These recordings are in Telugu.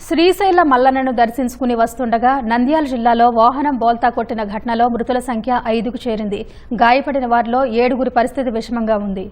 శ్రీశైల మల్లన్నను దర్శించుకుని వస్తుండగా నంద్యాల జిల్లాలో వాహనం బోల్తా కొట్టిన ఘటనలో మృతుల సంఖ్య 5కు చేరింది. గాయపడిన వారిలో 7గురి పరిస్థితి విషమంగా ఉంది.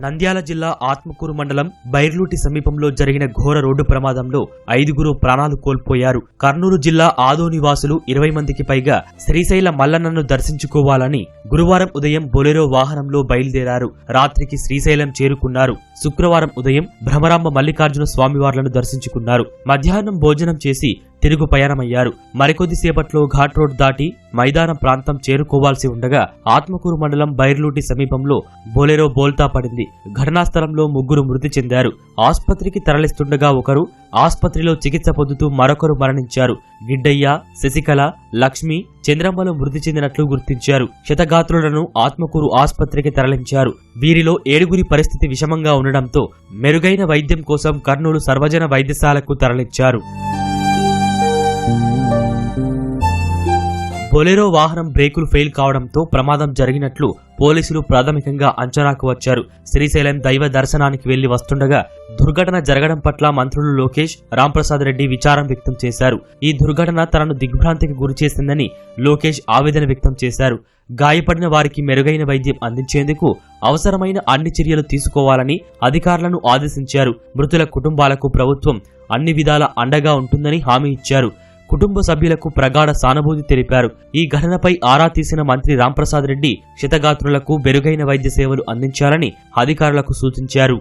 నంద్యాల జిల్లా ఆత్మకూరు మండలం బైర్లూటి సమీపంలో జరిగిన ఘోర రోడ్డు ప్రమాదంలో 5గురు ప్రాణాలు కోల్పోయారు. కర్నూలు జిల్లా ఆదోని వాసులు 20 మందికి పైగా శ్రీశైల మల్లన్నను దర్శించుకోవాలని గురువారం ఉదయం బొలెరో వాహనంలో బయలుదేరారు. రాత్రికి శ్రీశైలం చేరుకున్నారు. శుక్రవారం ఉదయం భ్రమరాంబ మల్లికార్జున స్వామివార్లను దర్శించుకున్నారు. మధ్యాహ్నం భోజనం చేసి తిరుగు పయనమయ్యారు. మరికొద్దిసేపట్లో ఘాట్ రోడ్ దాటి మైదానం ప్రాంతం చేరుకోవాల్సి ఉండగా ఆత్మకూరు మండలం బైర్లూటి సమీపంలో బొలెరో బోల్తా పడింది. ఘటనా స్థలంలో 3 మృతి చెందారు. ఆస్పత్రికి తరలిస్తుండగా ఒకరు, ఆస్పత్రిలో చికిత్స పొందుతూ మరొకరు మరణించారు. గిడ్డయ్య, శశికళ, లక్ష్మి, చంద్రమ్మలు మృతి చెందినట్లు గుర్తించారు. క్షతగాత్రులను ఆత్మకూరు ఆస్పత్రికి తరలించారు. వీరిలో 7గురి పరిస్థితి విషమంగా ఉండడంతో మెరుగైన వైద్యం కోసం కర్నూలు సర్వజన వైద్యశాలకు తరలించారు. బొలెరో వాహనం బ్రేకులు ఫెయిల్ కావడంతో ప్రమాదం జరిగినట్లు పోలీసులు ప్రాథమికంగా అంచనాకు వచ్చారు. శ్రీశైలం దైవ దర్శనానికి వెళ్లి వస్తుండగా దుర్ఘటన జరగడం పట్ల మంత్రులు లోకేష్, రాంప్రసాద్ రెడ్డి విచారం వ్యక్తం చేశారు. ఈ దుర్ఘటన తనను దిగ్భ్రాంతికి గురిచేసిందని లోకేష్ ఆవేదన వ్యక్తం చేశారు. గాయపడిన వారికి మెరుగైన వైద్యం అందించేందుకు అవసరమైన అన్ని చర్యలు తీసుకోవాలని అధికారులను ఆదేశించారు. మృతుల కుటుంబాలకు ప్రభుత్వం అన్ని విధాల అండగా ఉంటుందని హామీ ఇచ్చారు. కుటుంబ సభ్యులకు ప్రగాఢ సానుభూతి తెలిపారు. ఈ ఘటనపై ఆరా తీసిన మంత్రి రాంప్రసాద్ రెడ్డి క్షతగాత్రులకు మెరుగైన వైద్య సేవలు అందించాలని అధికారులకు సూచించారు.